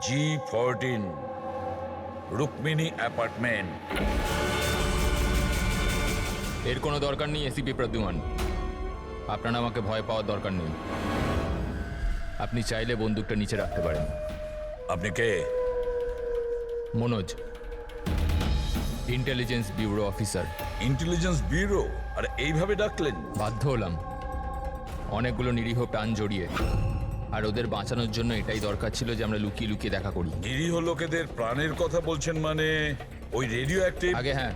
G14 Rukmini apartment. এর কোনো দরকার নেই এসিপি প্রদ্যুমান, আপনার আমাকে ভয় পাওয়ার দরকার নেই। আপনি চাইলে বন্দুকটা নিচে রাখতে পারেন। আপনি কে? Manoj, intelligence bureau officer. Intelligence bureau? আর এইভাবে ডাকলেন? বাধ্য হলাম, অনেকগুলো নিরীহ প্রাণ জড়িয়ে, আর ওদের বাঁচানোর জন্য এটাই দরকার ছিল যে আমরা লুকিয়ে লুকিয়ে দেখা করি। নিরীহ লোকেদের প্রাণের কথা বলছেন মানে ওই রেডিও অ্যাক্টিভ? আগে হ্যাঁ,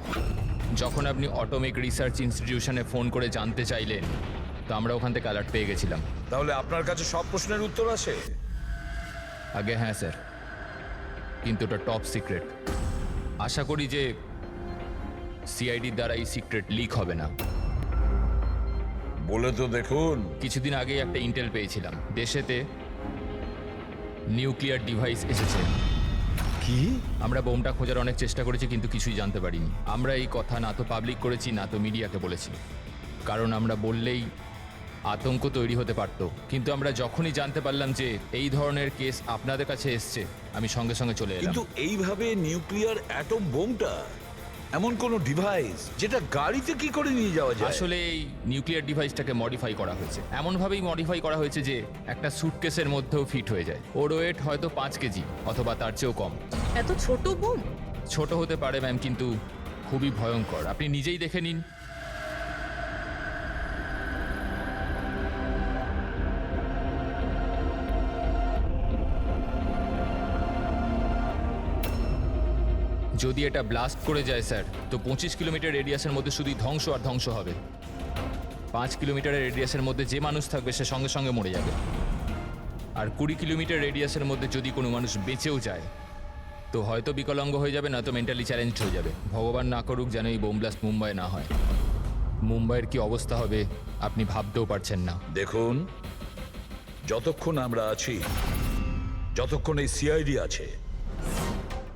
যখন আপনি অটোমিক রিসার্চ ইনস্টিটিউশনে ফোন করে জানতে চাইলেন, তো আমরা ওখান থেকে অ্যালার্ট পেয়ে গেছিলাম। তাহলে আপনার কাছে সব প্রশ্নের উত্তর আছে? আগে হ্যাঁ স্যার, কিন্তু ওটা টপ সিক্রেট। আশা করি যে সিআইডির দ্বারা এই সিক্রেট লিক হবে না। বলে তো দেখুন। কিছুদিন আগেই একটা ইন্টেল পেয়েছিলাম, দেশেতে নিউক্লিয়ার ডিভাইস এসেছে। কি? আমরা বোমটা খোঁজার অনেক চেষ্টা করেছি, কিন্তু কিছুই জানতে পারিনি। আমরা এই কথা না তো পাবলিক করেছি, না তো মিডিয়াকে বলেছি, কারণ আমরা বললেই আতঙ্ক তৈরি হতে পারত। কিন্তু আমরা যখনই জানতে পারলাম যে এই ধরনের কেস আপনাদের কাছে এসছে, আমি সঙ্গে সঙ্গে চলে এলাম। কিন্তু এইভাবে নিউক্লিয়ার অ্যাটম বোমটা, এমন কোন ডিভাইস যেটা গাড়িতে কি করে নিয়ে যাওয়া যায়? আসলে এই নিউক্লিয়ার ডিভাইসটাকে মডিফাই করা হয়েছে, এমনভাবেই মডিফাই করা হয়েছে যে একটা সুটকেসের মধ্যেও ফিট হয়ে যায়। ওর ওয়েট হয়তো 5 কেজি অথবা তার চেয়েও কম। এত ছোট বোম? ছোট হতে পারে ম্যাম, কিন্তু খুবই ভয়ঙ্কর। আপনি নিজেই দেখে নিন। যদি এটা ব্লাস্ট করে যায় স্যার, তো 25 কিলোমিটার রেডিয়াসের মধ্যে শুধুই ধ্বংস আর ধ্বংস হবে। 5 কিলোমিটারের রেডিয়াসের মধ্যে যে মানুষ থাকবে সে সঙ্গে সঙ্গে মরে যাবে। আর 20 কিলোমিটার রেডিয়াসের মধ্যে যদি কোনো মানুষ বেঁচেও যায়, তো হয়তো বিকলাঙ্গ হয়ে যাবে, না তো মেন্টালি চ্যালেঞ্জড হয়ে যাবে। ভগবান না করুক যেন এই বোম ব্লাস্ট মুম্বাই না হয়। মুম্বাইয়ের কি অবস্থা হবে আপনি ভাবতেও পারছেন না। দেখুন, যতক্ষণ আমরা আছি, যতক্ষণ এই সিআইডি আছে,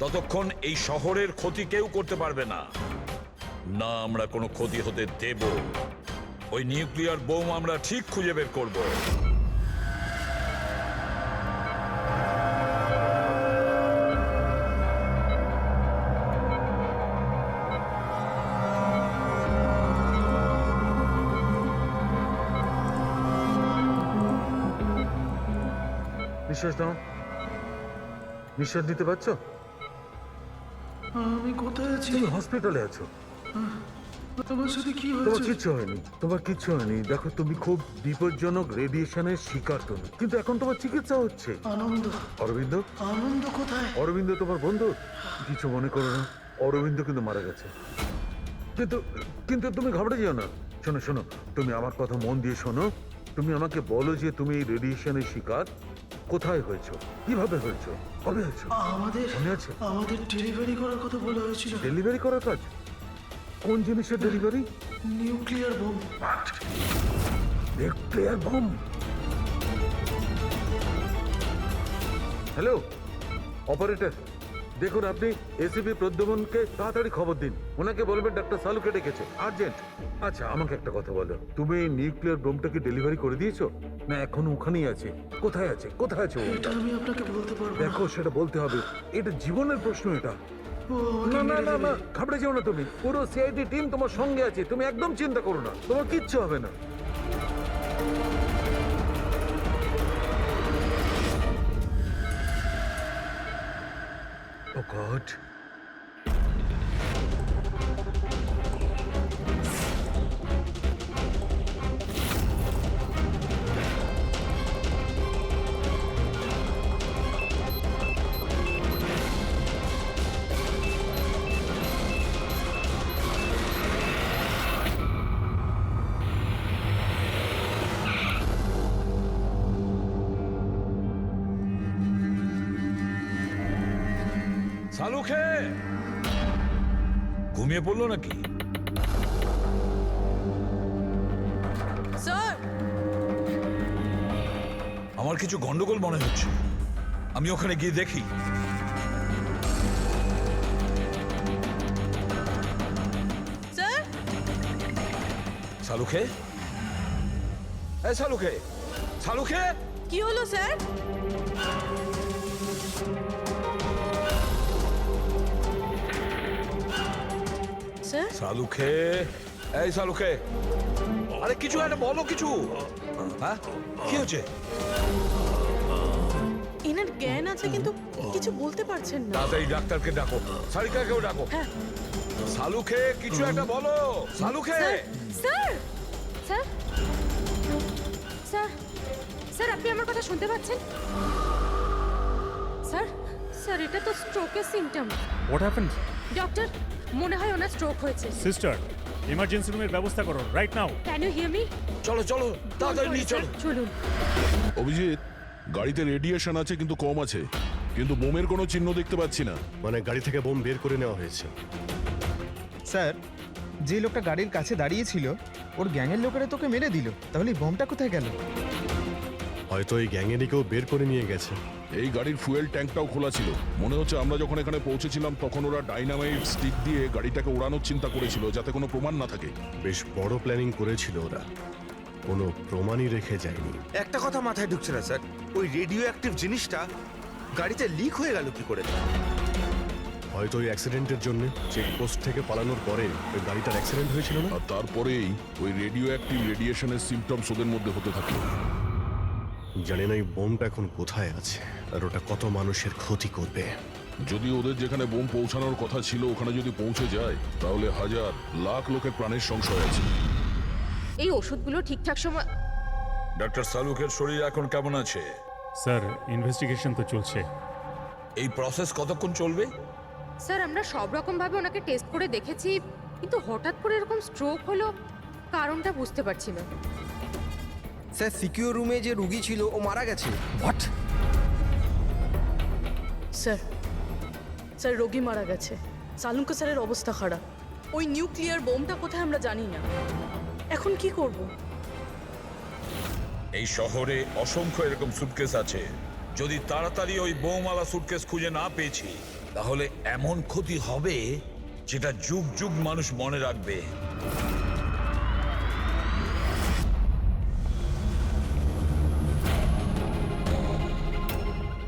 ততক্ষণ এই শহরের ক্ষতি কেউ করতে পারবে না। না আমরা কোনো ক্ষতি হতে দেব। ওই নিউক্লিয়ার বোম আমরা ঠিক খুঁজে বের করব। নিঃশ্বাস নাও। নিঃশ্বাস নিতে পারছো? আমি কোথায় আছি? তুমি হসপিটালে আছো। তোমার সাথে কি তোমার হয়েছে? কিচ্ছু হয়নি, তোমার কিচ্ছু হয়নি। দেখো, তুমি খুব বিপজ্জনক রেডিয়েশনের শিকার তুমি, কিন্তু এখন তোমার চিকিৎসা হচ্ছে। আনন্দ? অরবিন্দ? আনন্দ কোথায়? অরবিন্দ তোমার বন্ধু? কিছু মনে করো না, অরবিন্দ কিন্তু মারা গেছে। কিন্তু কিন্তু তুমি ঘাবড়ে যেও না। শোনো শোনো, তুমি আমার কথা মন দিয়ে শোনো। তুমি আমাকে বলো যে তুমি এই রেডিয়েশনের শিকার কোথায় হয়েছো, কিভাবে হয়েছো, কবে হয়েছো? আমাদের মনে আছে? আমাদের ডেলিভারি করার কথা বলা হয়েছিল। ডেলিভারি করার কাজ? কোন জিনিসের delivery? Nuclear bomb. Nuclear bomb? Hello operator, দেখুন আপনি এসিপি প্রদ্যুমনকে তাড়াতাড়ি খবর দিন। ওনাকে বলবেন ডাক্তার সালুকে ডেকেছে, আর্জেন্ট। আচ্ছা আমাকে একটা কথা বলো, তুমি এই নিউক্লিয়ার বোমটাকে ডেলিভারি করে দিয়েছো, না এখন ওখানেই আছে? কোথায় আছে, কোথায় আছে বোমটা? এটা আমি আপনাকে বলতে পারবো না। দেখো সেটা বলতে হবে, এটা জীবনের প্রশ্ন এটা। ও আমাকে না না মেরে না দেবে। না, ঘাবড়ে যেও না তুমি। পুরো সিআইডি টিম তোমার সঙ্গে আছে, তুমি একদম চিন্তা করো না, তোমার কিচ্ছু হবে না। Oh God. সালুখে ঘুমিয়ে পড়লো নাকি? স্যার, আমার কিছু গন্ডগোল মনে হচ্ছে, আমি ওখানে গিয়ে দেখি। স্যার, সালুখে, এই সালুখে, সালুখে, কি হলো স্যার? স্যার সালুখে, এই সালুখে, আরে কিছু একটা বলো কিছু। হ্যাঁ, কি হচ্ছে? এনার জ্ঞান আছে কিন্তু কিছু বলতে পারছেন না। তাড়াতাড়ি ডাক্তারকে ডাকো, সারিকাকেও ডাকো। হ্যাঁ সালুখে, কিছু একটা বলো। Salunkhe, sir sir sir sir আপনি আমার কথা শুনতে পাচ্ছেন? স্যার স্যার এটা তো স্ট্রোকের সিমটম। What happened? ডক্টর মনে হয় ওনার স্ট্রোক হয়েছে। সিস্টার ইমার্জেন্সি রুমের ব্যবস্থা করো right now. Can you hear me? চলো চলো তাড়াতাড়ি নিয়ে চলো। চলুন। অভিজিৎ, গাড়িতে রেডিয়েশন আছে কিন্তু কম আছে, কিন্তু বোমের কোনো চিহ্ন দেখতে পাচ্ছি না। মানে গাড়ি থেকে বোম বের করে নেওয়া হয়েছে। স্যার, যে লোকটা গাড়ির কাছে দাঁড়িয়েছিল ওর গ্যাংয়ের লোকেরা তোকে মেরে দিল, তাহলে এই বোমটা কোথায় গেল? হয়তো এই গ্যাংয়েরই কেউ বের করে নিয়ে গেছে। এই গাড়ির ফুয়েল ট্যাঙ্কটাও খোলা ছিল। মনে হচ্ছে আমরা যখন এখানে পৌঁছেছিলাম তখন ওরা ডাইনামাইট স্টিক দিয়ে গাড়িটাকে ওড়ানোর চিন্তা করেছিল, যাতে কোনো প্রমাণ না থাকে। বেশ বড় প্ল্যানিং করেছিল ওরা, কোনো প্রমাণই রেখে যায়নি। একটা কথা মাথায় ঢুকছে না স্যার, ওই রেডিও অ্যাক্টিভ জিনিসটা গাড়িতে লিক হয়ে গেল কি করে? হয়তো ওই অ্যাক্সিডেন্টের জন্য চেকপোস্ট থেকে পালানোর পরে ওই গাড়িটার অ্যাক্সিডেন্ট হয়েছিল না। আর তারপরেই ওই রেডিও অ্যাক্টিভ রেডিয়েশনের সিমটমস ওদের মধ্যে হতে থাকলো। জানি না এই বোমটা এখন কোথায় আছে আর ওটা কত মানুষের ক্ষতি করবে। যদি ওদের যেখানে বোম পৌঁছানোর কথা ছিল ওখানে যদি পৌঁছে যায়, তাহলে হাজার লাখ লোকের প্রাণের সংশয় আছে। এই ওষুধগুলো ঠিকঠাক সময়। ডক্টর সালুখের শরীর এখন কেমন আছে? স্যার ইনভেস্টিগেশন তো চলছে। এই প্রসেস কতক্ষণ চলবে? স্যার আমরা সব রকম ভাবে ওনাকে টেস্ট করে দেখেছি, কিন্তু হঠাৎ করে এরকম স্ট্রোক হলো, কারণটা বুঝতে পারছি না। স্যার, সিকিউর রুমে যে রুগী ছিল ও মারা গেছে। হোয়াট? স্যার স্যার রোগী মারা গেছে। সালুঙ্কা স্যারের অবস্থা খারাপ। ওই নিউক্লিয়ার বোমটা কোথায় আমরা জানি না। এখন কি করব? এই শহরে অসংখ্য এরকম সুটকেস আছে। যদি তাড়াতাড়ি ওই বোমওয়ালা সুটকেস খুঁজে না পেয়েছি, তাহলে এমন ক্ষতি হবে যেটা যুগ যুগ মানুষ মনে রাখবে।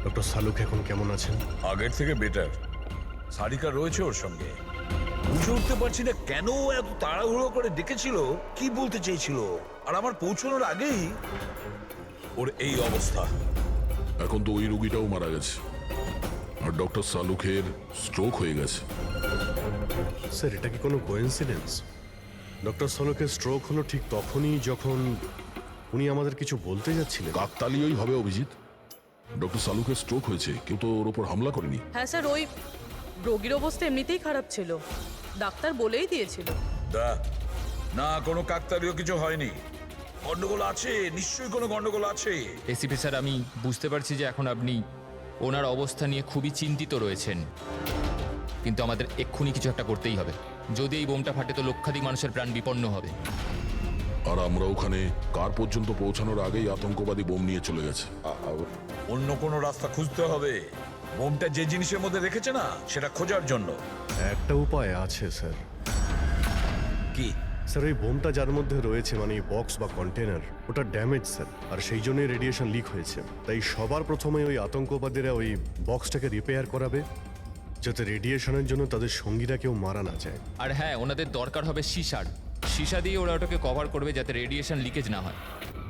ডক্টর সালুক এখন কেমন আছেন? আগের থেকে বেটার। সারিকা রয়েছে ওর সঙ্গে। বুঝে উঠতে পারছি না কেন ও এত তাড়াহুড়ো করে ডেকেছিল, কি বলতে চেয়েছিল, আর আমার পৌঁছানোর আগেই ওর এই অবস্থা। এখন তো ওই রুগীটাও মারা গেছে, আর ডক্টর সালুখের স্ট্রোক হয়ে গেছে। স্যার, এটা কি কোনো কোইন্সিডেন্স? ডক্টর সালুকের স্ট্রোক হলো ঠিক তখনই যখন উনি আমাদের কিছু বলতে যাচ্ছিলেন। কাকতালীয়ই হবে অভিজিৎ। ডক্টর সালুকের স্ট্রোক হয়েছে, কেউ তো ওর ওপর হামলা করেনি। হ্যাঁ স্যার, ওই রোগীর অবস্থা এমনিতেই খারাপ ছিল, ডাক্তার বলেই দিয়েছিল। না, কোনো কাকতালীয় কিছু হয়নি। গন্ডগোল আছে, নিশ্চয়ই কোনো গন্ডগোল আছে। এসিপি স্যার, আমি বুঝতে পারছি যে এখন আপনি ওনার অবস্থা নিয়ে খুবই চিন্তিত রয়েছেন, কিন্তু আমাদের এক্ষুনি কিছু একটা করতেই হবে। যদি এই বোমটা ফাটে তো লক্ষাধিক মানুষের প্রাণ বিপন্ন হবে। আর আমরা ওখানে কার পর্যন্ত পৌঁছানোর আগেই আতঙ্কবাদী বোম নিয়ে চলে গেছে। অন্য কোনো রাস্তা খুঁজতে হবে। বোমটা যে জিনিসের মধ্যে রেখেছে না, সেটা খোঁজার জন্য। একটা উপায় আছে স্যার। কি? স্যার, ওই বোমটা যার মধ্যে রয়েছে, মানে বক্স বা কন্টেনার, ওটা ড্যামেজ স্যার, আর সেই জন্যই রেডিয়েশন লিক হয়েছে। তাই সবার প্রথমে ওই আতঙ্কবাদীরা ওই বক্সটাকে রিপেয়ার করাবে, যাতে রেডিয়েশনের জন্য তাদের সঙ্গীরা কেউ মারা না যায়। আর হ্যাঁ, ওনাদের দরকার হবে সীসা দিয়ে ওরা ওটাকে কভার করবে যাতে রেডিয়েশন লিকেজ না হয়।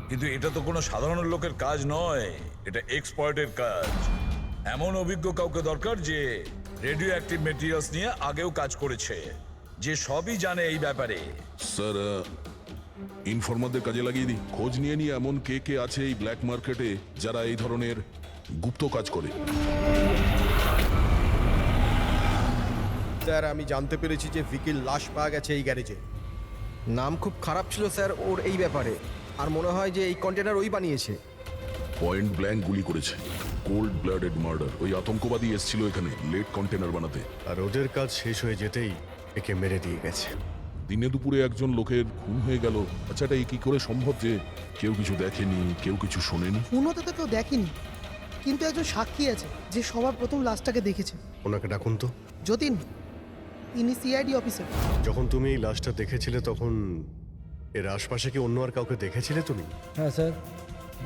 কিন্তু এটা তো কোনো সাধারণ লোকের কাজ নয়, এটা এক্সপার্টের কাজ। এমন অভিজ্ঞ কাউকে দরকার যে রেডিও অ্যাক্টিভ মেটেরিয়ালস নিয়ে আগেও কাজ করেছে, যে সবই জানে এই ব্যাপারে। স্যার, ইনফরমারদের কাজে লাগিয়ে দিই। খোঁজ নিয়ে নিয়ে এমন কে কে আছে এই ব্ল্যাক মার্কেটে যারা এই ধরনের গুপ্ত কাজ করে। স্যার, আমি জানতে পেরেছি যে ভিকির লাশ পাওয়া গেছে এই গ্যারেজে। নাম খুব খারাপ ছিল স্যার ওর এই ব্যাপারে, আর মনে হয় যে এই কন্টেনার ওই বানিয়েছে। পয়েন্ট ব্ল্যাঙ্ক গুলি করেছে, কোল্ড ব্লাডেড মার্ডার। ওই আতঙ্কবাদী এসেছিল এখানে লেট কন্টেনার বানাতে, আর ওদের কাজ শেষ হয়ে যেতেই একে মেরে দিয়ে গেছে। দিনে দুপুরে একজন লোকের খুন হয়ে গেল। আচ্ছা, এটা কি করে সম্ভব যে কেউ কিছু দেখেনি, কেউ কিছু শোনেনি? খুনও তো কেউ দেখেনি, কিন্তু একজন সাক্ষী আছে যে সবার প্রথম লাশটাকে দেখেছে। ওনাকে ডাকুন তো। যতীন, ইনি সিআইডি অফিসার। যখন তুমি এই লাশটা দেখেছিলে তখন এর আশপাশে কি অন্য আর কাউকে দেখেছিলে তুমি? হ্যাঁ স্যার,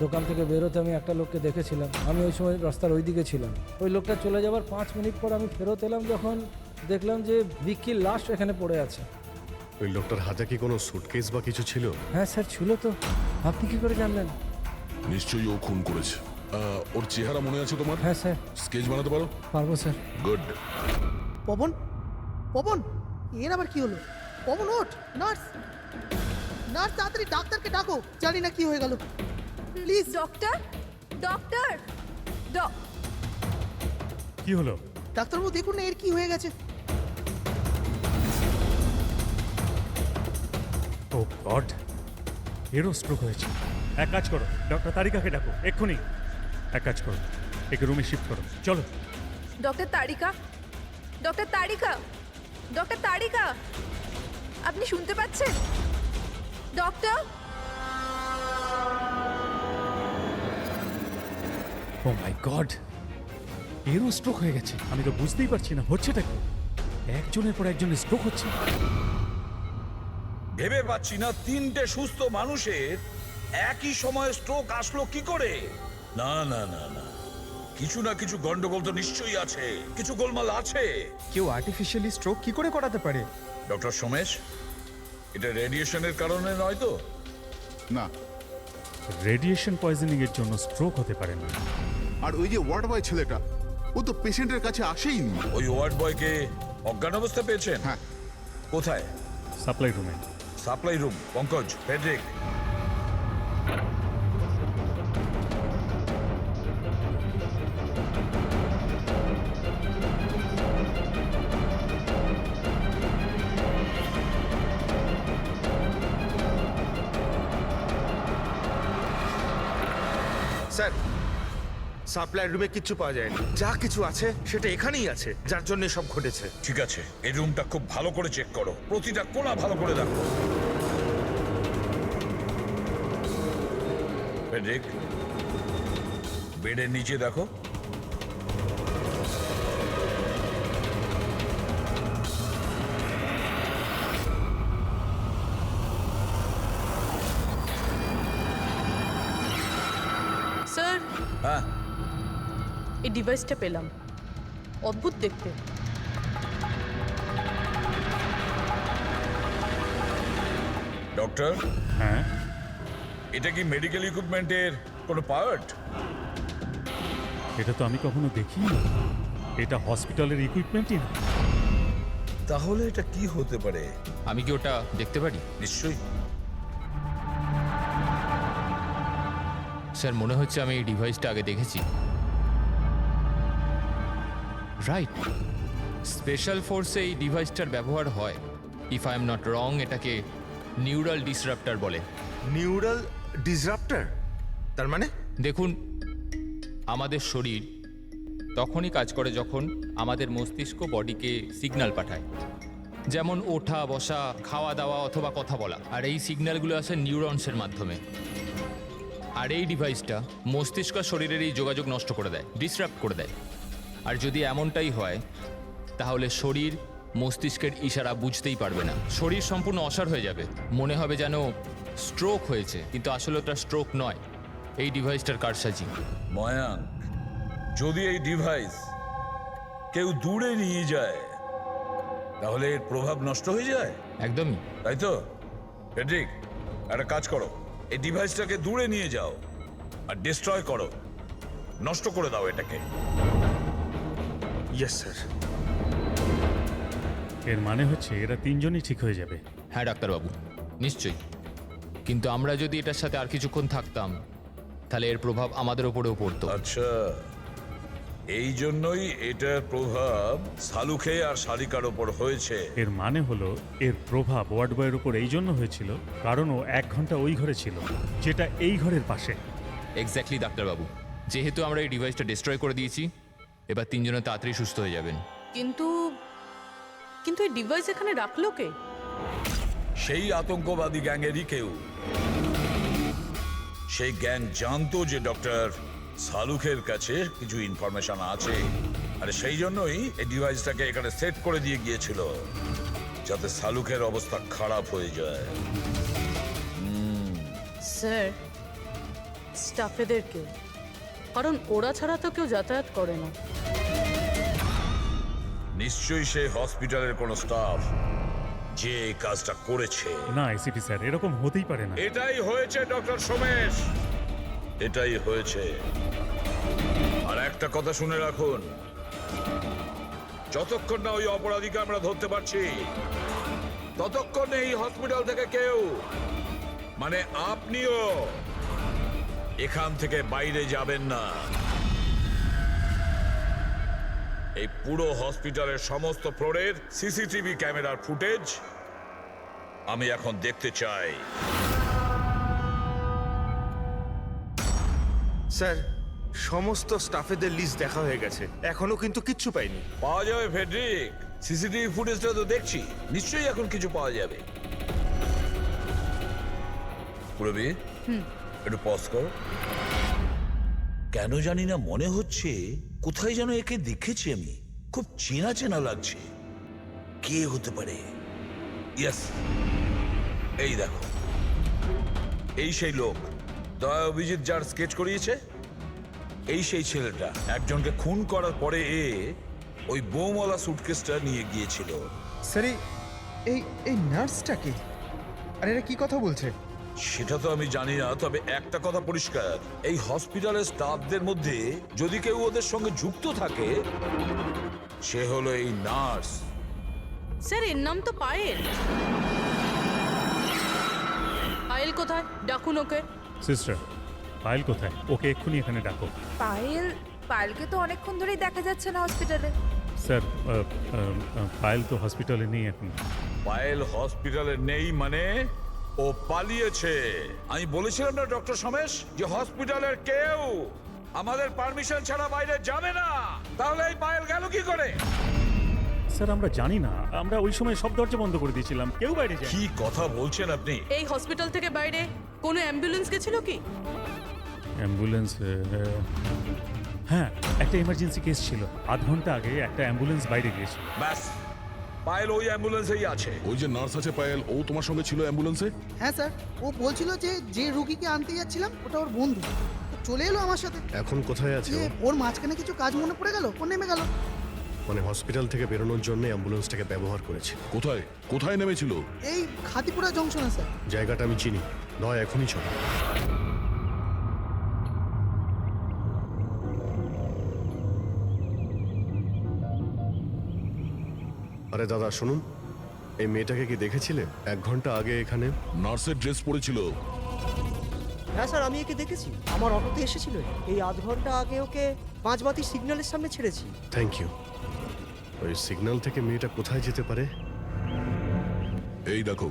দোকান থেকে বেরোতে আমি একটা লোককে দেখেছিলাম। আমি ওই সময় রাস্তার ওই দিকে ছিলাম। ওই লোকটা চলে যাওয়ার 5 মিনিট পর আমি ফেরত এলাম, যখন দেখলাম যে ভিকির লাশ এখানে পড়ে আছে। ওই লোকটার হাতে কি কোনো সুটকেস বা কিছু ছিল? হ্যাঁ স্যার, ছিল তো। আপনি কি করে জানলেন? নিশ্চয়ই ও খুন করেছে। ওর চেহারা মনে আছে তোমার? হ্যাঁ স্যার। স্কেচ বানাতে পারো? পারবো স্যার। গুড। পবন, পবন, এর আবার কি হলো? পবন ওঠ! নার্স, নার্স তাড়াতাড়ি ডাক্তারকে ডাকো, জানি না কি হয়ে গেল। প্লিজ ডক্টর, ডক্টর, কি হলো? ডাক্তারবাবু দেখুন না এর কি হয়ে গেছে। ও গড, এরও স্ট্রোক হয়েছে। এক কাজ করো, ডক্টর তারিকাকে ডাকো এক্ষুনি। এক কাজ করো, একে রুমে শিফট করো, চলো। ডক্টর তারিকা, ডক্টর তারিকা, ডক্টর তারিকা, আপনি শুনতে পাচ্ছেন? ডক্টর, ও মাই গড, এরও স্ট্রোক হয়ে গেছে। আমি তো বুঝতেই পারছি না হচ্ছেটা কি। একজনের পর একজনের স্ট্রোক হচ্ছে। ভেবে পাচ্ছি না 3টে সুস্থ মানুষের একই সময়ে স্ট্রোক আসলো কি করে। না না না না, কিছু না কিছু গন্ডগোল তো নিশ্চয়ই আছে, কিছু গোলমাল আছে। কেউ আর্টিফিশিয়ালি স্ট্রোক কি করে করাতে পারে? ডক্টর সোমেশ, এটা রেডিয়েশনের কারণে নয় তো? না, রেডিয়েশন পয়জনিং এর জন্য স্ট্রোক হতে পারে না। আর ওই যে ওয়ার্ড বয় ছেলেটা, ও তো পেশেন্টের কাছে আসেইনি। ওই ওয়ার্ড বয়কে অজ্ঞান অবস্থা পেয়েছেন? হ্যাঁ। কোথায়? সাপ্লাই রুমে। Supply room. Pankaj, Friedrich, sir, supply রুমে কিচ্ছু পাওয়া যায়নি। যা কিছু আছে সেটা এখানেই আছে, যার জন্য সব ঘটেছে। ঠিক আছে, এই রুমটা খুব ভালো করে চেক করো, প্রতিটা কোণা ভালো করে দেখো। ফেডরিক, বেডের নিচে দেখো। স্যার, হ্যাঁ, এই ডিভাইসটা পেলাম, অদ্ভুত দেখতে। ডক্টর, হ্যাঁ, এটা কি মেডিকেল ইকুইপমেন্টের কোনো পার্ট? এটা তো আমি কখনো দেখিনি। এটা হসপিটালের ইকুইপমেন্টই না। তাহলে এটা কি হতে পারে? আমি কি ওটা দেখতে পারি? নিশ্চয়ই। স্যার, মনে হচ্ছে আমি এই ডিভাইসটা আগে দেখেছি। রাইট, স্পেশাল ফোর্সে এই ডিভাইসটার ব্যবহার হয়। If I am not wrong, এটাকে নিউরাল ডিসরাপ্টার বলে। নিউরাল ডিসরাপ্টার? তার মানে? দেখুন, আমাদের শরীর তখনই কাজ করে যখন আমাদের মস্তিষ্ক বডিকে সিগন্যাল পাঠায়, যেমন ওঠা, বসা, খাওয়া দাওয়া অথবা কথা বলা। আর এই সিগন্যালগুলো আসে নিউরনসের মাধ্যমে। আর এই ডিভাইসটা মস্তিষ্ক আর শরীরের এই যোগাযোগ নষ্ট করে দেয়, ডিসরাপ্ট করে দেয়। আর যদি এমনটাই হয়, তাহলে শরীর মস্তিষ্কের ইশারা বুঝতেই পারবে না। শরীর সম্পূর্ণ অসাড় হয়ে যাবে, মনে হবে যেন স্ট্রোক হয়েছে, কিন্তু আসলে ওটা স্ট্রোক নয়, এই ডিভাইসটার কারসাজি। ময়াঙ্ক, যদি এই ডিভাইস কেউ দূরে নিয়ে যায়, তাহলে এর প্রভাব নষ্ট হয়ে যায়। একদমই তাই তো? ফেডরিক, একটা কাজ করো, এই ডিভাইসটাকে দূরে নিয়ে যাও আর ডিস্ট্রয় করো, নষ্ট করে দাও এটাকে। Yes sir. এর মানে হচ্ছে এরা তিনজনই ঠিক হয়ে যাবে। হ্যাঁ ডাক্তারবাবু, নিশ্চয়ই। কিন্তু আমরা যদি এটার সাথে আর কিছুক্ষণ থাকতাম, তাহলে এর প্রভাব আমাদের ওপরেও পড়তো। আচ্ছা, এই জন্যই এটার প্রভাব সালুখে আর শালিকার ওপর হয়েছে। এর মানে হলো এর প্রভাব ওয়ার্ড বয়ের উপর এই জন্য হয়েছিল কারণ ও 1 ঘন্টা ওই ঘরে ছিল, যেটা এই ঘরের পাশে। এক্স্যাক্টলি ডাক্তারবাবু, যেহেতু আমরা এই ডিভাইসটা ডিস্ট্রয় করে দিয়েছি, এবার তিনজনে তাড়াতাড়ি সুস্থ হয়ে যাবেন। কিন্তু কিন্তু এই ডিভাইস এখানে রাখলো কে? সেই আতঙ্কবাদী গ্যাংয়েরই কেউ। সেই গ্যাং জানতো যে ডক্টর সালুখের কাছে কিছু ইনফরমেশন আছে, আর সেই জন্যই এই ডিভাইসটাকে এখানে সেট করে দিয়ে গিয়েছিল, যাতে সালুখের অবস্থা খারাপ হয়ে যায়। স্যার, স্টাফেদেরকে, কারণ ওরা ছাড়া তো কেউ যাতায়াত করে না। নিশ্চয়ই সে হসপিটালের কোনো স্টাফ যে এই কাজটা করেছে। না এসিপি স্যার, এরকম হতেই পারে না। এটাই হয়েছে ডক্টর সোমেশ, এটাই হয়েছে। আর একটা কথা শুনে রাখুন, যতক্ষণ না ওই অপরাধীকে আমরা ধরতে পারছি ততক্ষণ এই হসপিটাল থেকে কেউ, মানে আপনিও, এখান থেকে বাইরে যাবেন না। এই পুরো হসপিটালের সমস্ত ফ্লোরের সিসিটিভি ক্যামেরার ফুটেজ আমি এখন দেখতে চাই। স্যার, সমস্ত স্টাফেদের লিস্ট দেখা হয়ে গেছে, এখনো কিন্তু কিচ্ছু পাইনি। পাওয়া যাবে ফেডরিক, সিসিটিভি ফুটেজটা তো দেখছি, নিশ্চয়ই এখন কিছু পাওয়া যাবে। পুরবি, একটু পজ কর। কেন জানি না মনে হচ্ছে কোথায় যেন একে দেখেছি আমি, খুব চেনা চেনা লাগছে। কে হতে পারে? ইয়েস, এই দেখো, এই সেই লোক দয়া অভিজিৎ যার স্কেচ করিয়েছে, এই সেই ছেলেটা একজনকে খুন করার পরে ওই বোমওয়ালা সুটকেসটা নিয়ে গিয়েছিল। স্যার এই নার্সটাকে, আর এরা কি কথা বলছে? সেটা তো আমি জানি না, তবে একটা কথা পরিষ্কার, এই হসপিটালের স্টাফদের মধ্যে যদি কেউ ওদের সঙ্গে যুক্ত থাকে সে হলো এই নার্স। স্যার, এর নাম তো পায়েল। পায়েল কোথায়? ডাকুন ওকে। সিস্টার, পায়েল কোথায়? ওকে এক্ষুনি এখানে ডাকো। পায়েলকে তো অনেকক্ষণ ধরেই দেখা যাচ্ছে না হসপিটালে। স্যার, পায়েল তো হসপিটালে নেই এখন। পায়েল হসপিটালে নেই মানে ও পালিয়েছে। আমি বলেছিলাম না ডক্টর সোমেশ যে হসপিটালের কেউ আমাদের পারমিশন ছাড়া বাইরে যাবে না। তাহলে এই পায়েল গেল কি করে? স্যার আমরা জানি না, আমরা ওই সময় সব দরজা বন্ধ করে দিয়েছিলাম, কেউ বাইরে যায়। কি কথা বলছেন আপনি? এই হসপিটাল থেকে বাইরে কোনো অ্যাম্বুলেন্স গেছিল কি? অ্যাম্বুলেন্স, হ্যাঁ একটা ইমার্জেন্সি কেস ছিল, আধ ঘন্টা আগে একটা অ্যাম্বুলেন্স বাইরে গিয়েছিল। ব্যাস, পায়েল ওই অ্যাম্বুলেন্সেই আছে। ওই যে নার্স আছে পায়েল, ও তোমার সঙ্গে ছিল অ্যাম্বুলেন্সে? হ্যাঁ স্যার, ও বলছিল যে রুগীকে আনতে যাচ্ছিলাম ওটা ওর বন্ধু, তো চলে এলো আমার সাথে। এখন কোথায় আছে ও? ওর মাঝখানে কিছু কাজ মনে পড়ে গেল, ও নেমে গেল। মানে হসপিটাল থেকে বেরোনোর জন্য অ্যাম্বুলেন্সটাকে ব্যবহার করেছে। কোথায় কোথায় নেমেছিল? এই খাতিপুরা জংশনে স্যার। জায়গাটা আমি চিনি, নয় এখনই চলো। আরে দাদা শুনুন, এই মেয়েটাকে কি দেখেছিলে 1 ঘন্টা আগে এখানে? নার্সের ড্রেস পরেছিল। হ্যাঁ স্যার, আমি একে দেখেছি, আমার অটোতে এসেছিল। এই আধ ঘন্টা আগে ওকে 5 বাতি সিগন্যালের সামনে ছেড়েছি। Thank you. ওই সিগন্যাল থেকে মেয়েটা কোথায় যেতে পারে? এই দেখো,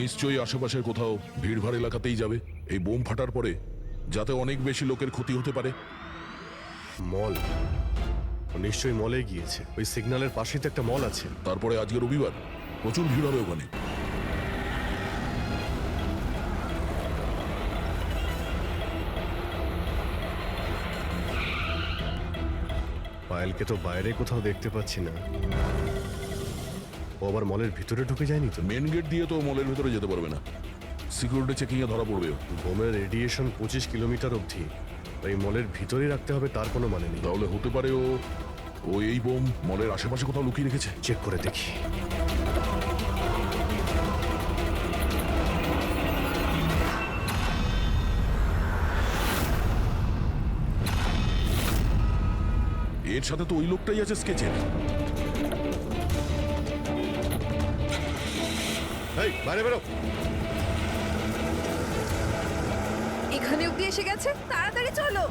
নিশ্চয়ই আশেপাশের কোথাও ভিড়ভাড় এলাকাতেই যাবে। এই বোম ফাটার পরে যাতে অনেক বেশি লোকের ক্ষতি হতে পারে। মল, ও নিশ্চয়ই মলে গিয়েছে। ওই সিগন্যালের পাশেই তো একটা মল আছে। তারপরে আজকে রবিবার, প্রচুর ভিড় হবে ওখানে। পায়েলকে তো বাইরে কোথাও দেখতে পাচ্ছি না। ও আবার মলের ভিতরে ঢুকে যায়নি তো? মেন গেট দিয়ে তো মলের ভিতরে যেতে পারবে না, সিকিউরিটি চেকিং এ ধরা পড়বে। বোমের রেডিয়েশন 25 কিলোমিটার অবধি, এই মলের ভিতরেই রাখতে হবে তার কোনো মানে নেই। তাহলে হতে পারে ও এই বোম মলের আশেপাশে কোথাও লুকিয়ে রেখেছে। চেক করে দেখি। এর সাথে তো ওই লোকটাই আছে স্কেচের। এই বাইরে বেরো। এখানে অব্দি এসে গেছে, তাড়াতাড়ি চলো।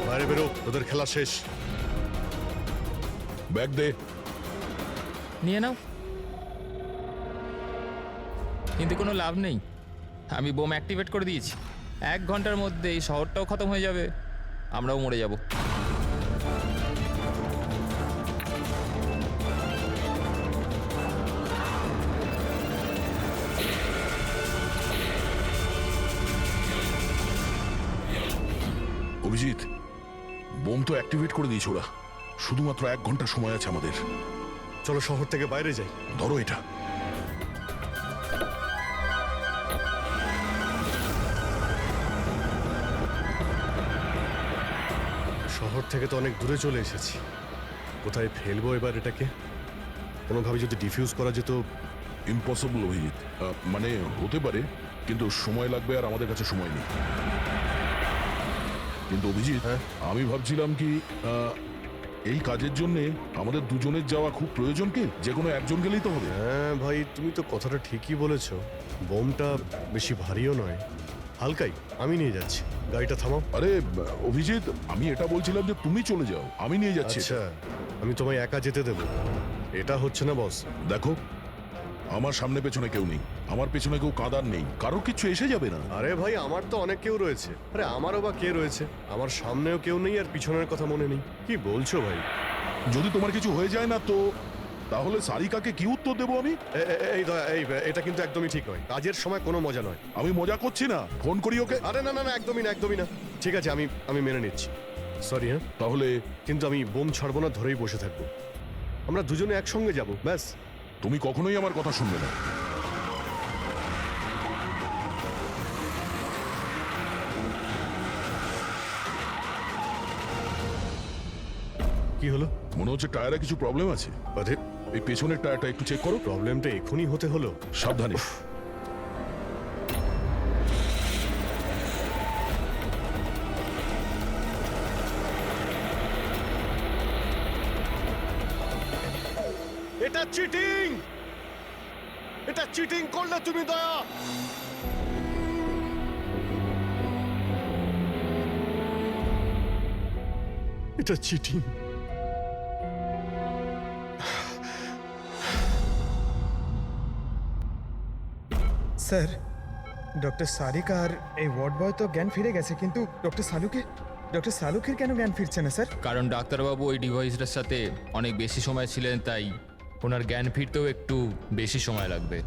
বাইরে বেরো, তোদের খেলা শেষ। ব্যাগ দে। নিয়ে নাও। কিন্তু কোনো লাভ নেই, আমি বোম অ্যাক্টিভেট করে দিয়েছি। 1 ঘন্টার মধ্যে এই শহরটাও খতম হয়ে যাবে, আমরাও মরে যাব। অভিজিৎ, বোম তো অ্যাক্টিভেট করে দিয়েছে ওরা। শুধুমাত্র 1 ঘন্টা সময় আছে আমাদের। চলো শহর থেকে বাইরে যাই। ধরো এটা। শহর থেকে তো অনেক দূরে চলে এসেছি। কোথায় ফেলবো এবার এটাকে? কোনোভাবে যদি ডিফিউজ করা যেত। ইম্পসিবল অভিজিৎ। মানে হতে পারে, কিন্তু সময় লাগবে, আর আমাদের কাছে সময় নেই। কিন্তু অভিজিৎ, আমি ভাবছিলাম কি এই কাজের জন্য আমাদের দুজনের যাওয়া খুব প্রয়োজন কি? যে কোনো একজন গেলেই তো হবে। হ্যাঁ ভাই, তুমি তো কথাটা ঠিকই বলেছ। বোমটা বেশি ভারীও নয়, হালকাই। আমি নিয়ে যাচ্ছি, গাড়িটা থামাও। আরে অভিজিৎ, আমি এটা বলছিলাম যে তুমি চলে যাও, আমি নিয়ে যাচ্ছি। আচ্ছা, আমি তোমায় একা যেতে দেব? এটা হচ্ছে না বস। দেখো, আমার সামনে পেছনে কেউ নেই, আমার পেছনে কেউ কাঁদার নেই, কারো কিছু এসে যাবে না। আরে ভাই, আমার তো অনেক কেউ রয়েছে। আরে আমারও বা কে রয়েছে? আমার সামনেও কেউ নেই আর পিছনের কথা মনে নেই। কি বলছো ভাই? যদি তোমার কিছু হয়ে যায় না তো তাহলে সারিকাকে কি উত্তর দেবো আমি? এই দয়া, এটা কিন্তু একদমই ঠিক নয়। কাজের সময় কোনো মজা নয়। আমি মজা করছি না, ফোন করি ওকে। আরে না না না, একদমই না, একদমই না। ঠিক আছে, আমি মেনে নিচ্ছি। সরি। হ্যাঁ, তাহলে কিন্তু আমি বোম ছাড়বো না, ধরেই বসে থাকবো। আমরা দুজনে একসঙ্গে যাব, ব্যাস। তুমি কখনোই আমার কথা শুনবে না। কি হলো? মনে হচ্ছে টায়ারে কিছু প্রবলেম আছে। আরে এই পেছনের টায়ারটা একটু চেক করো। প্রবলেমটা এখনই হতে হলো? সাবধানে। এটা চিটিং! এটা চিটিং করলে তুমি, দয়া। এটা চিটিং। স্যার, ডক্টর সারিকা আর এই ওয়ার্ড বয় তো জ্ঞান ফিরে গেছে, কিন্তু ডক্টর সালুকের কেন জ্ঞান ফিরছে না স্যার? কারণ ডাক্তারবাবু ওই ডিভাইসটার সাথে অনেক বেশি সময় ছিলেন, তাই ওনার জ্ঞান ফিরতেও একটু বেশি সময় লাগবে।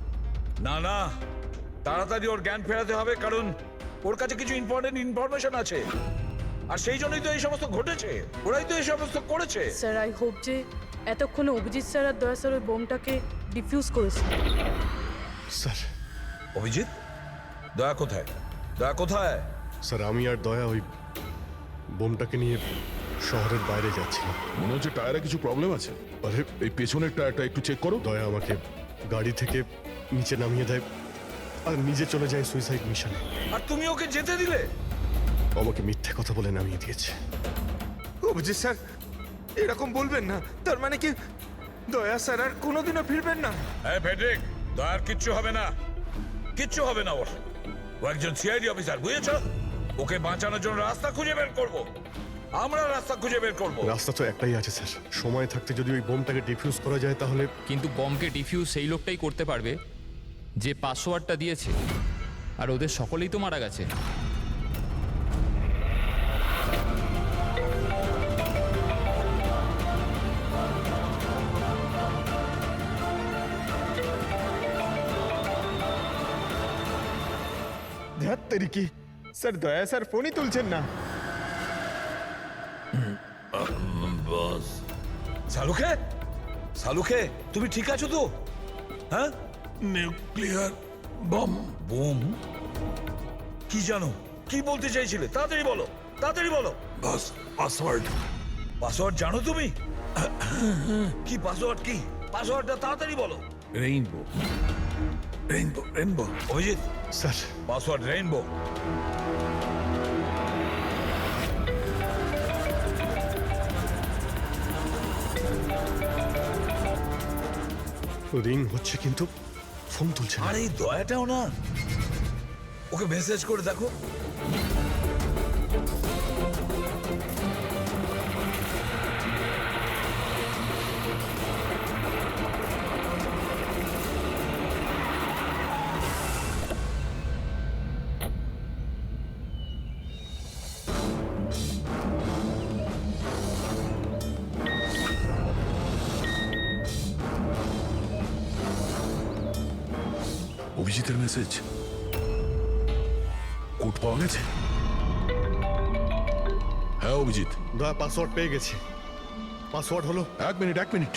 না না, তাড়াতাড়ি ওর জ্ঞান ফেরাতে হবে, কারণ ওর কাছে কিছু ইম্পর্টেন্ট ইনফরমেশন আছে, আর সেই জন্যই তো এই সমস্ত ঘটেছে। ওরাই তো এই সমস্ত করেছে। স্যার, আই হোপ যে এতক্ষণে অভিজিৎ স্যার আর দয়া স্যার ওই বোমটাকে ডিফিউজ করেছে। স্যার। অভিজিৎ, দয়া কোথায়? দয়া কোথায়? স্যার, আমি আর দয়া ওই বোমটাকে নিয়ে শহরের বাইরে যাচ্ছিলাম। মনে হচ্ছে টায়ারে কিছু প্রবলেম আছে। আরে এই পেছনের টায়ারটা একটু চেক করো। দয়া আমাকে গাড়ি থেকে নিচে নামিয়ে দেয় আর নিজে চলে যায় সুইসাইড মিশনে। আর তুমি ওকে যেতে দিলে? আমাকে মিথ্যে কথা বলে নামিয়ে দিয়েছে। অভিজিৎ স্যার, এরকম বলবেন না। তার মানে কি দয়া স্যার আর কোনোদিনও ফিরবেন না? হ্যাঁ ফেডরিক, দয়ার কিচ্ছু হবে না, কিচ্ছু হবে না ওর। ও একজন সিআইডি অফিসার, বুঝেছো? ওকে বাঁচানোর জন্য রাস্তা খুঁজে বের করব। আমরা রাস্তা খুঁজে বের করব। রাস্তা তো একটাই আছে স্যার, সময় থাকতে যদি ওই বোমটাকে ডিফিউজ করা যায় তাহলে। কিন্তু বমকে ডিফিউজ সেই লোকটাই করতে পারবে যে পাসওয়ার্ডটা দিয়েছে, আর ওদের সকলেই তো মারা গেছে। ধ্যাত্তেরি কি স্যার, দয়া স্যার ফোনই তুলছেন না। বস, সালুকে, সালুকে, তুমি ঠিক আছো তো? হ্যাঁ, নিউক্লিয়ার বম। বোম? কি জানো? কি বলতে চাইছিলে? তাড়াতাড়ি বলো, তাড়াতাড়ি বলো। বস, পাসওয়ার্ড। পাসওয়ার্ড জানো তুমি? কি পাসওয়ার্ড? কি পাসওয়ার্ডটা তাড়াতাড়ি বলো। Rainbow, rainbow, rainbow. Abhijit sir, password rainbow. Ring হচ্ছে কিন্তু ফোন তুলছে না। আর এই দয়াটাও না, ওকে মেসেজ করে দেখো। অভিজিতের মেসেজ, কোড পাওয়া গেছে। হ্যাঁ অভিজিৎ, দয়া পাসওয়ার্ড পেয়ে গেছি। পাসওয়ার্ড হলো 1 মিনিট 1 মিনিট।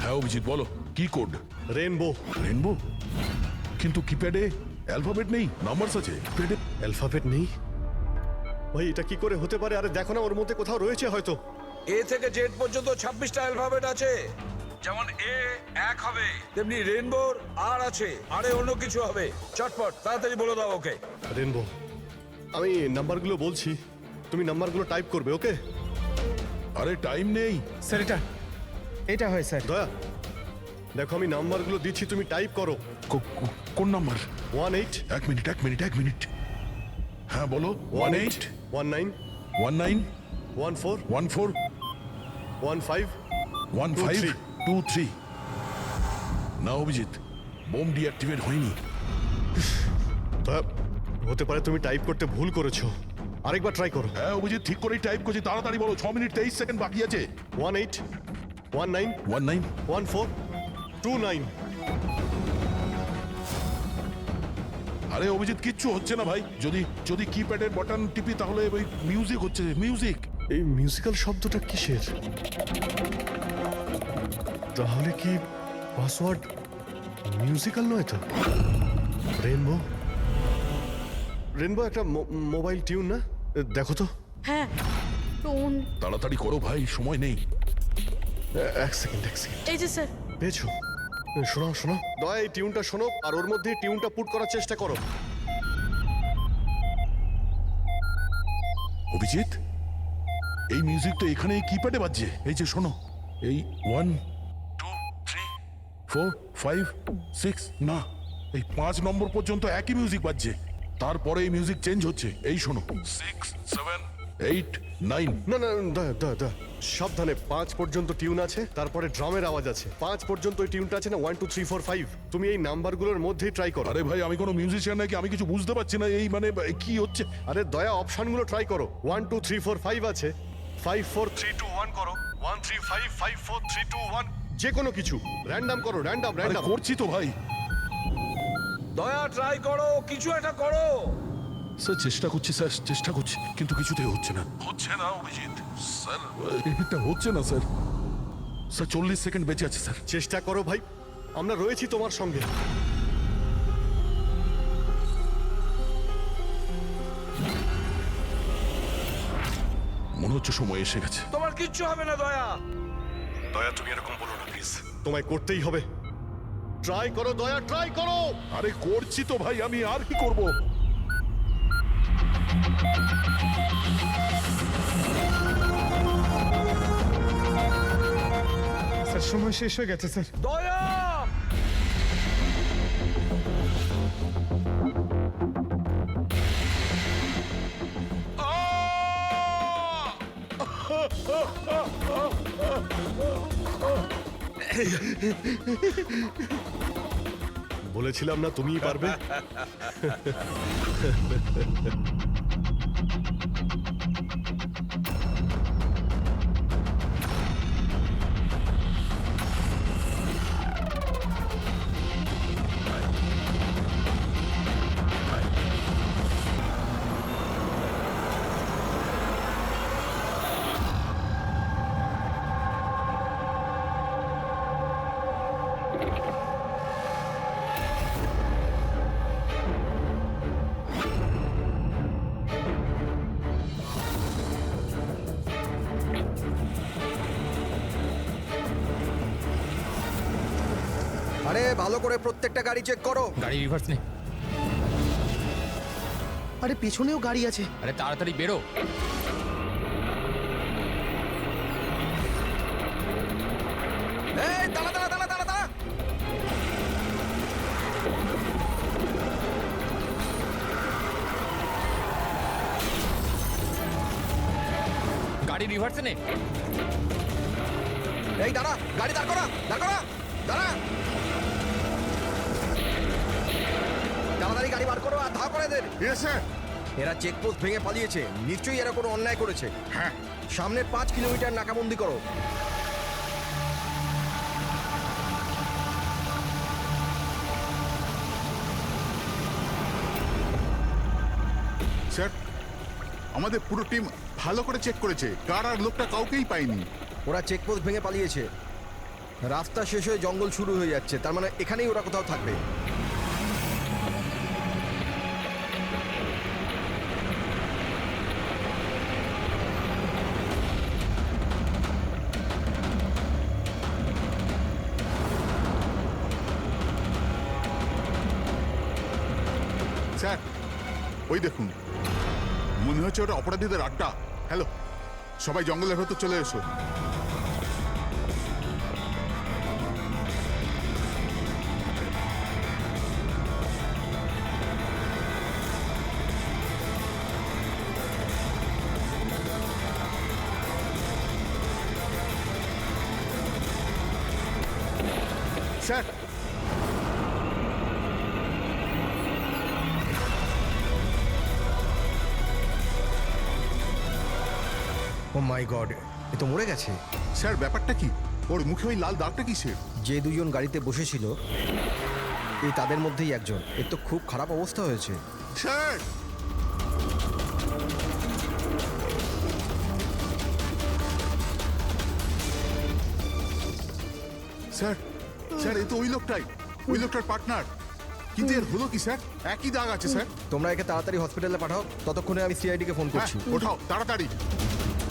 হ্যাঁ অভিজিৎ বলো, কি কোড? রেনবো। রেনবো? কিন্তু কিপ্যাডে অ্যালফাবেট নেই, নাম্বারস আছে। কিপ্যাডে অ্যালফাবেট নেই? ভাই এটা কি করে হতে পারে? আরে দেখো না, ওর মধ্যে কোথাও রয়েছে হয়তো। এ থেকে জেড পর্যন্ত 26টা অ্যালফাবেট আছে। যেমন এ 1 হবে, তেমনি রেনবোর আর আছে, আরে অন্য কিছু হবে। চটপট তাড়াতাড়ি বলে দাও ওকে। রেনবো। আমি নাম্বারগুলো বলছি, তুমি নাম্বারগুলো টাইপ করবে, ওকে? আরে টাইম নেই স্যার এটা হয় স্যার। দয়া দেখো, আমি নাম্বারগুলো দিচ্ছি, তুমি টাইপ করো। কোন নাম্বার? 18 1 minute 1 minute 1 minute. হ্যাঁ বলো। 18 19 19 14 14 15 15 23। না অভিজিৎ, বোম ডিঅ্যাক্টিভেট হয়নি। দয়া, হতে পারে তুমি টাইপ করতে ভুল করেছো, আরেকবার ট্রাই করো। হ্যাঁ অভিজিৎ, ঠিক করেই টাইপ করছি, তাড়াতাড়ি বলো। 6 মিনিট 23 সেকেন্ড বাকি আছে। 18 19 19 14 29। আরে অভিজিৎ, কিচ্ছু হচ্ছে না ভাই। যদি কিপ্যাডের বাটন টিপি তাহলে ওই মিউজিক হচ্ছে, মিউজিক। এই মিউজিক্যাল শব্দটা কিসের? তাহলে কি পাসওয়ার্ড মিউজিক্যাল নয় তো? রেনবো, রেনবো একটা মোবাইল টিউন না? দেখো তো। হ্যাঁ, টোন। তাড়াতাড়ি করো ভাই, সময় নেই। এক সেকেন্ড। এই যে স্যার। পেয়েছো? শোনো দয়া, এই টিউনটা শোনো আর ওর মধ্যে টিউনটা পুট করার চেষ্টা করো। অভিজিৎ, এই মিউজিক তো এখানে কিপ্যাডে বাজছে। এই যে শোনো, এই 1 2 3 4 5 6, না এই 5 নম্বর পর্যন্ত একই মিউজিক বাজছে। তারপরে এই মিউজিক চেঞ্জ হচ্ছে। এই শোনো, 6 7 8 9। না দয়া সাবধানে। 5 পর্যন্ত টিউন আছে, তারপরে ড্রামের আওয়াজ আছে। 5 পর্যন্ত ওই টিউনটা আছে না, 1 2 3 4 5। তুমি এই নাম্বারগুলোর মধ্যেই ট্রাই করো। আরে ভাই, আমি কোনো মিউজিশিয়ান নাকি? আমি কিছু বুঝতে পারছি না। এই মানে কি হচ্ছে? আরে দয়া, অপশনগুলো ট্রাই করো। 1 2 3 4 5 আছে, 5 4 3 2 1 করো, 1 3 5 5 4 3 2 1। যে কোনো কিছু র্যান্ডম করো, র্যান্ডম। করছি তো ভাই। দয়া ট্রাই করো, কিছু একটা করো। স্যার চেষ্টা করছি, কিন্তু কিছুতেই হচ্ছে না অভিজিৎ। স্যার এটা হচ্ছে না স্যার। 40 সেকেন্ড বেঁচে আছে স্যার। চেষ্টা করো ভাই, আমরা রয়েছি তোমার সঙ্গে। মনে হচ্ছে সময় এসে গেছে। তোমার কিচ্ছু হবে না দয়া। দয়া তুমি এরকম বলো না প্লিজ, তোমায় করতেই হবে। ট্রাই করো দয়া, ট্রাই করো। আরে করছি তো ভাই, আমি আর কি করব? স্যার সময় শেষ হয়ে গেছে স্যার। দয়া! বলেছিলাম না তুমিই পারবে। আরে ভালো করে প্রত্যেকটা গাড়ি চেক করো। গাড়ি রিভার্স নে। আরে পেছনেও গাড়ি আছে। আরে তাড়াতাড়ি বেরো। এই দাঁড়া। গাড়ি রিভার্সে নে। এই দাঁড়া, গাড়ি দাঁড় করা। তাড়াতাড়ি গাড়ি বার করো আর ধাওয়া করে দেন। এরা চেকপোস্ট ভেঙে পালিয়েছে, নিশ্চয়ই এরা কোনো অন্যায় করেছে। হ্যাঁ, সামনের 5 কিলোমিটার নাকাবন্দি করো। স্যার আমাদের পুরো টিম ভালো করে চেক করেছে, কার আর লোকটা কাউকেই পাইনি। ওরা চেকপোস্ট ভেঙে পালিয়েছে। রাস্তা শেষ হয়ে জঙ্গল শুরু হয়ে যাচ্ছে, তার মানে এখানেই ওরা কোথাও থাকবে। স্যার ওই দেখুন, মনে হচ্ছে ওটা অপরাধীদের আড্ডা। হ্যালো, সবাই জঙ্গলের ভেতর চলে এসো। স্যার ও মাই গড, এ তো মরে গেছে। স্যার ব্যাপারটা কি? ওর মুখে ওই লাল দাগটা কিসের? যে দুজন গাড়িতে বসেছিল এই তাদের মধ্যেই একজন। এর তো খুব খারাপ অবস্থা হয়েছে। স্যার স্যার স্যার এ তো ওই লোকটাই, ওই লোকটার পার্টনার। কিন্তু এর হলো কি স্যার? একই দাগ আছে স্যার। তোমরা একে তাড়াতাড়ি হসপিটালে পাঠাও, ততক্ষণে আমি সিআইডিকে ফোন করছি। হ্যাঁ, ওঠাও তাড়াতাড়ি।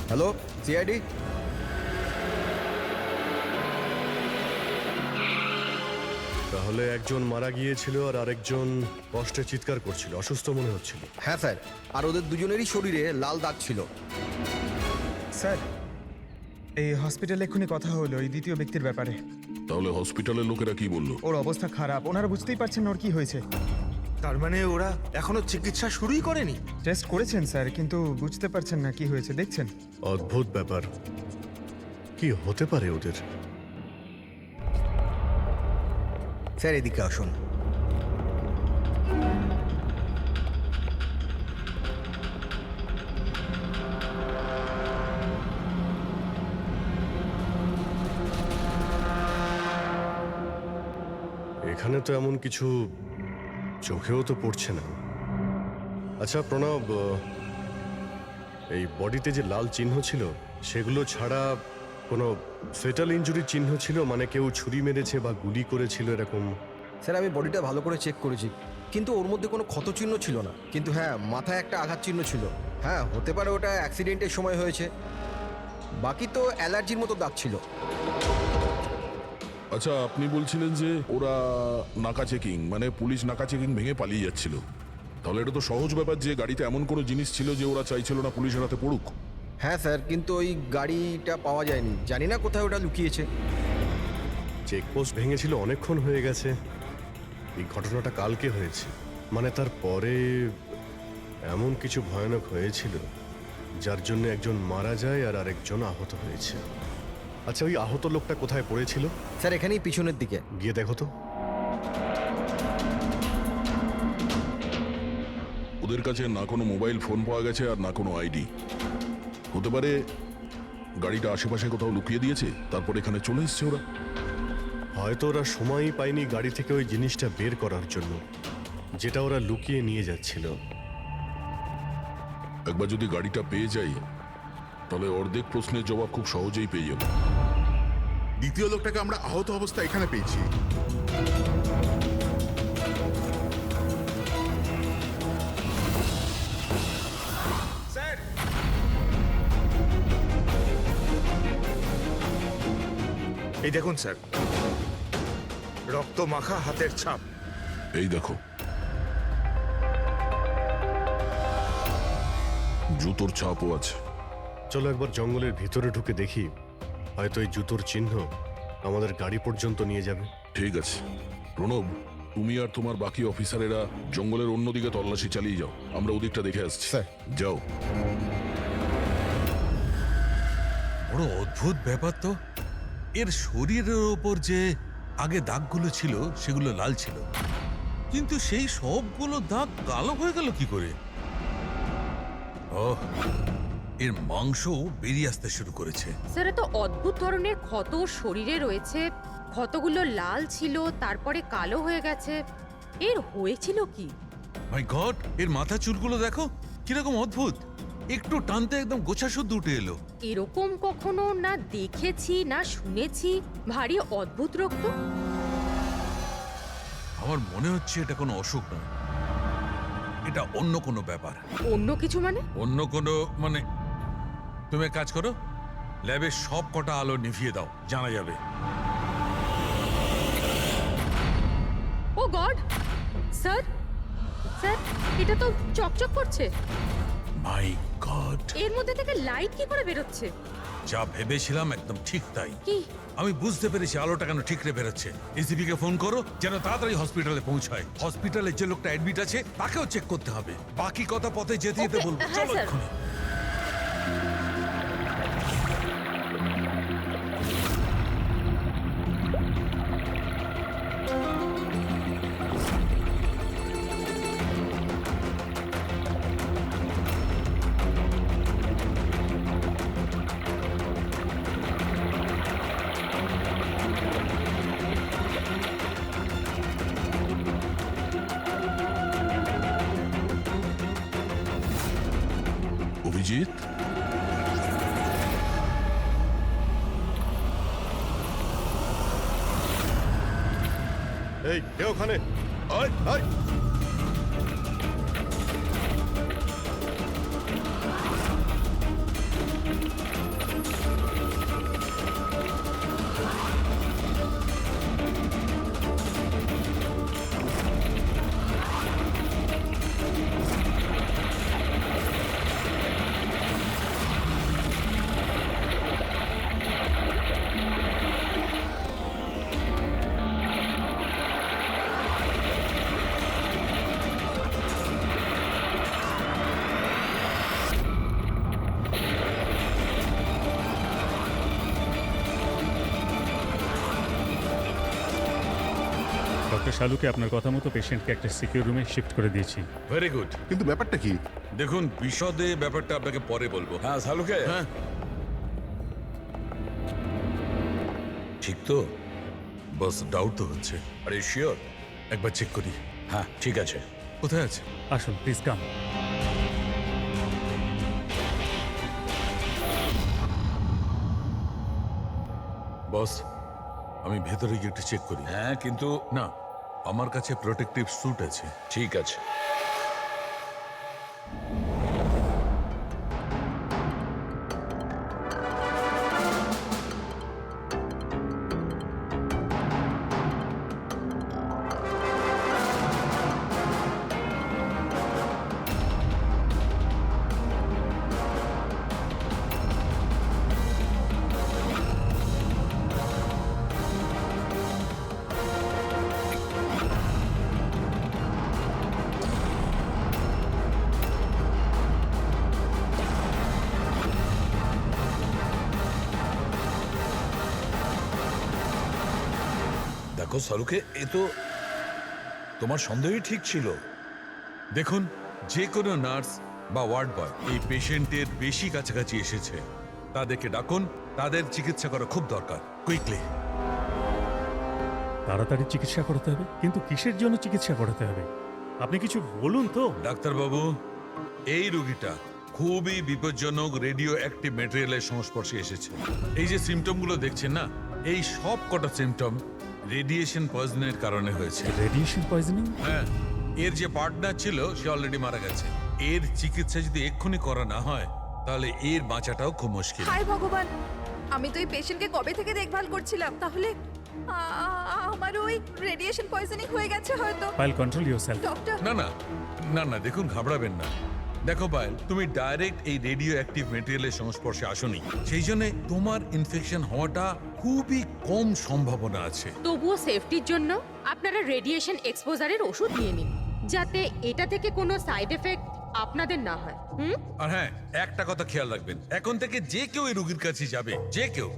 Hello CID. তাহলে একজন মারা গিয়েছিল আর আরেকজন কষ্টে চিৎকার করছিল, অসুস্থ মনে হচ্ছিল। হ্যাঁ স্যার, আর ওদের দুজনেরই শরীরে লাল দাগ ছিল। স্যার এই হসপিটালে এক্ষুনি কথা হলো এই দ্বিতীয় ব্যক্তির ব্যাপারে। তাহলে হসপিটালের লোকেরা কি বললো? ওর অবস্থা খারাপ, ওনারা বুঝতেই পারছেন না ওর কি হয়েছে। তার মানে ওরা এখনো চিকিৎসা শুরুই করেনি? টেস্ট করেছেন স্যার, কিন্তু বুঝতে পারছেন না কি হয়েছে। দেখছেন অদ্ভুত ব্যাপার, কি হতে পারে ওদের? স্যার এদিকে আসুন। এখানে তো এমন কিছু চোখেও তো পড়ছে না। আচ্ছা প্রণব, এই বডিতে যে লাল চিহ্ন ছিল সেগুলো ছাড়া কোনো ফেটাল ইনজুরির চিহ্ন ছিল? মানে কেউ ছুরি মেরেছে বা গুলি করেছিল এরকম? স্যার আমি বডিটা ভালো করে চেক করেছি, কিন্তু ওর মধ্যে কোনো ক্ষত চিহ্ন ছিল না। কিন্তু হ্যাঁ, মাথায় একটা আঘাত চিহ্ন ছিল। হ্যাঁ হতে পারে ওটা অ্যাক্সিডেন্টের সময় হয়েছে। বাকি তো অ্যালার্জির মতো দাগ ছিল। আচ্ছা, আপনি বলছিলেন যে ওরা নাকা চেকিং, মানে পুলিশ নাকা চেকিং ভেঙে পালিয়ে যাচ্ছিল। তাহলে এটা তো সহজ ব্যাপার যে গাড়িতে এমন কোনো জিনিস ছিল যে ওরা চাইছিল না পুলিশের হাতে পড়ুক। হ্যাঁ স্যার, কিন্তু ওই গাড়িটা পাওয়া যায়নি, জানি না কোথায় ওটা লুকিয়েছে। চেকপোস্ট ভেঙেছিল অনেকক্ষণ হয়ে গেছে। এই ঘটনাটা কালকে হয়েছে, মানে তারপরে এমন কিছু ভয়ানক হয়েছিল যার জন্য একজন মারা যায় আর আরেকজন আহত হয়েছে। আচ্ছা ওই আহত লোকটা কোথায় পড়েছিল? স্যার এখানেই পিছনের দিকে। গিয়ে দেখো তো। ওদের কাছে না কোনো মোবাইল ফোন পাওয়া গেছে আর না কোনো আইডি। হতে পারে গাড়িটা আশেপাশে কোথাও লুকিয়ে দিয়েছে, তারপর এখানে চলে এসছে ওরা। হয়তো ওরা সময়ই পায়নি গাড়ি থেকে ওই জিনিসটা বের করার জন্য, যেটা ওরা লুকিয়ে নিয়ে যাচ্ছিল। একবার যদি গাড়িটা পেয়ে যাই তাহলে অর্ধেক প্রশ্নের জবাব খুব সহজেই পেয়ে যাব। দ্বিতীয় লোকটাকে আমরা আহত অবস্থা এখানে পেয়েছি। স্যার এই দেখুন স্যার, রক্ত মাখা হাতের ছাপ। এই দেখো, জুতোর ছাপও আছে। চলো একবার জঙ্গলের ভিতরে ঢুকে দেখি, হয়তো এই জুতোর চিহ্ন আমাদের গাড়ি পর্যন্ত নিয়ে যাবে। ঠিক আছে প্রণব, তুমি আর তোমার বাকি অফিসারেরা জঙ্গলের অন্যদিকে তল্লাশি চালিয়ে যাও, আমরা ওদিকটা দেখে আসছি। যাও। বড় অদ্ভুত ব্যাপার তো, এর শরীরের ওপর যে আগে দাগগুলো ছিল সেগুলো লাল ছিল, কিন্তু সেই সবগুলো দাগ কালো হয়ে গেল কি করে? ওহ, এর মাংস বেরিয়ে আসতে শুরু করেছে। স্যার এত অদ্ভুত ধরনের ক্ষত শরীরে রয়েছে, ক্ষতগুলো লাল ছিল তারপরে কালো হয়ে গেছে। এর হয়েছিল কি? মাই গড, এর মাথা চুলগুলো দেখো কিরকম অদ্ভুত, একটু টানতে একদম গোছা শুদ্ধ উঠে এলো। এরকম কখনো না দেখেছি না শুনেছি। ভারী অদ্ভুত রক্ত। আমার মনে হচ্ছে এটা কোনো অসুখ নয়, এটা অন্য কোনো ব্যাপার। অন্য কিছু মানে? অন্য কোনো মানে, তুমি এক কাজ করো, ল্যাবের সব কটা আলো নিভিয়ে দাও, জানা যাবে। ও গড স্যার, স্যার এটা তো চকচক করছে। মাই গড, এর মধ্যে থেকে লাইট কি করে বেরোচ্ছে? যা ভেবেছিলাম একদম ঠিক তাই। কি? আমি বুঝতে পেরেছি আলোটা কেন ঠিকরে বেরোচ্ছে। এসিপি কে ফোন করো যেন তাড়াতাড়ি হসপিটালে পৌঁছায়। হসপিটালে যে লোকটা অ্যাডমিট আছে তাকেও চেক করতে হবে। বাকি কথা পথে যেতে যেতে বলবো। হ্যাঁ, চলো স্যার। এক্ষুনি। অভিজিৎ, এই কে ওখানে? আয়, আয়। ডক্টর শালুকে আপনার কথা মতো পেশেন্টকে একটা সিকিউর রুমে শিফট করে দিয়েছি। Very good. কিন্তু ব্যাপারটা কি? দেখুন, বিশদে ব্যাপারটা আপনাকে পরে বলবো। হ্যাঁ শালুকে, হ্যাঁ, ঠিক তো? বস ডাউট তো হচ্ছে, আরে শিওর? একবার চেক করি। হ্যাঁ ঠিক আছে। কোথায় আছে? আসুন প্লিজ কাম। বস, আমি ভেতরে গিয়ে একটু চেক করি। হ্যাঁ কিন্তু না, আমার কাছে প্রোটেক্টিভ স্যুট আছে। ঠিক আছে। দেখো শালুকে, এ তো তোমার সন্দেহই ঠিক ছিল। দেখুন, যে কোনো নার্স বা ওয়ার্ড বয় এই পেশেন্টের বেশি কাছাকাছি এসেছে, তাদেরকে ডাকুন, তাদের চিকিৎসা করা খুব দরকার, কুইকলি। তাড়াতাড়ি চিকিৎসা করতে হবে, কিন্তু কিসের জন্য চিকিৎসা করাতে হবে আপনি কিছু বলুন তো। ডাক্তারবাবু, এই রোগীটা খুবই বিপজ্জনক রেডিও অ্যাক্টিভ ম্যাটেরিয়ালের সংস্পর্শে এসেছে। এই যে সিমটমগুলো দেখছেন না, এই সব কটা সিমটম রেডিয়েশন পয়জনের কারণে হয়েছে। Radiation poisoning? হ্যাঁ, এর যে পার্টনার ছিল সে অলরেডি মারা গেছে। এর চিকিৎসা যদি এক্ষুনি করা না হয় তাহলে এর বাঁচাটাও খুব মুশকিল। হায় ভগবান, আমি তো এই পেশেন্টকে কবে থেকে দেখভাল করছিলাম। তাহলে আমার ওই রেডিয়েশন পয়জনিং হয়ে গেছে হয়তো। File control yourself. ডক্টর, না না না না, দেখুন ঘাবড়াবেন না। দেখো পায়েল, তুমি ডাইরেক্ট এই রেডিও অ্যাক্টিভ মেটেরিয়ালের সংস্পর্শে আসোনি, সেই জন্য তোমার ইনফেকশন হওয়াটা খুবই কম সম্ভাবনা আছে। তবুও সেফটির জন্য আপনারা রেডিয়েশন এক্সপোজারের ওষুধ নিয়ে নিন, যাতে এটা থেকে কোনো সাইড এফেক্ট আপনাদের না হয়। আর হ্যাঁ, একটা কথা খেয়াল রাখবেন, এখন থেকে যে কেউ এই রোগীর কাছে যাবে, যে কেউ,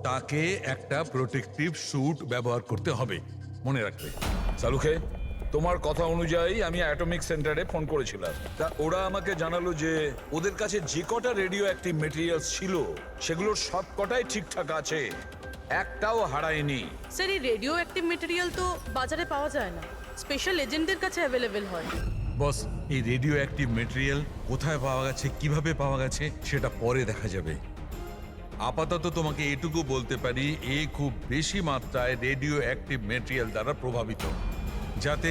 তাকে একটা প্রোটেক্টিভ স্যুট ব্যবহার করতে হবে, মনে রাখবে। শালুকে, তোমার কথা অনুযায়ী আমি অ্যাটমিক সেন্টারে ফোন করেছিলাম। তা ওরা আমাকে জানালো যে ওদের কাছে যে কটা রেডিও অ্যাক্টিভ মেটেরিয়ালস ছিল সেগুলোর সব কটাই ঠিকঠাক আছে, একটাও হারায়নি। স্যার, এই রেডিও অ্যাক্টিভ মেটেরিয়াল তো বাজারে পাওয়া যায় না, স্পেশাল এজেন্টদের কাছে অ্যাভেলেবেল হয়। বস, এই রেডিও অ্যাক্টিভ মেটেরিয়াল কোথায় পাওয়া গেছে, কিভাবে পাওয়া গেছে সেটা পরে দেখা যাবে। আপাতত তোমাকে এটুকু বলতে পারি, এ খুব বেশি মাত্রায় রেডিও অ্যাক্টিভ মেটেরিয়াল দ্বারা প্রভাবিত, যাতে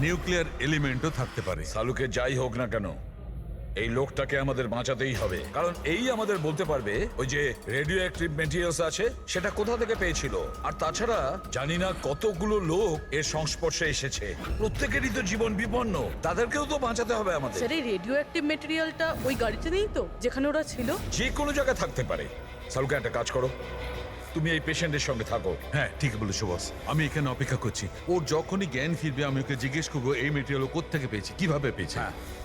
নিউক্লিয়ার এলিমেন্টও থাকতে পারে। সালুকে যাই হোক না কেন, এই লোকটাকে আমাদের বাঁচাতেই হবে, কারণ এই আমাদের বলতে পারবে ওই যে রেডিও অ্যাক্টিভ মেটেরিয়ালস আছে সেটা কোথা থেকে পেয়েছিল। আর তাছাড়া জানি না কতগুলো লোক এর সংস্পর্শে এসেছে, প্রত্যেকেরই তো জীবন বিপন্ন, তাদেরকেও তো বাঁচাতে হবে আমাদের। স্যার এই রেডিও অ্যাক্টিভ মেটেরিয়ালটা ওই গাড়িতে নেই তো যেখানে ওরা ছিল? যে কোনো জায়গায় থাকতে পারে। সালুকে একটা কাজ করো, তুমি এই পেশেন্টের সঙ্গে থাকো। হ্যাঁ, ঠিক বলেছো বস, আমি এখানে অপেক্ষা করছি। ওর যখনই জ্ঞান ফিরবে আমি ওকে জিজ্ঞেস করবো এই মেটেরিয়াল ও কোত্থেকে পেয়েছে, কিভাবে পেয়েছে।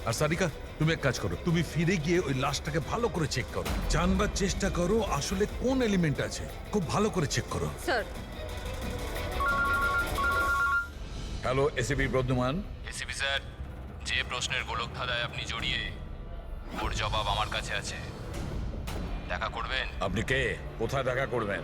আর সারিকা, তুমি এক কাজ করো, তুমি ফিরে গিয়ে ওই লাশটাকে ভালো করে চেক করো, জানবার চেষ্টা করো আসলে কোন এলিমেন্ট আছে, খুব ভালো করে চেক করো। Sir. Hello ACP Pradyuman. ACP sir, যে প্রশ্নের গোলক ধাঁধায় আপনি জড়িয়ে, ওর জবাব আমার কাছে আছে। দেখা করবেন? আপনি কে? কোথায় দেখা করবেন?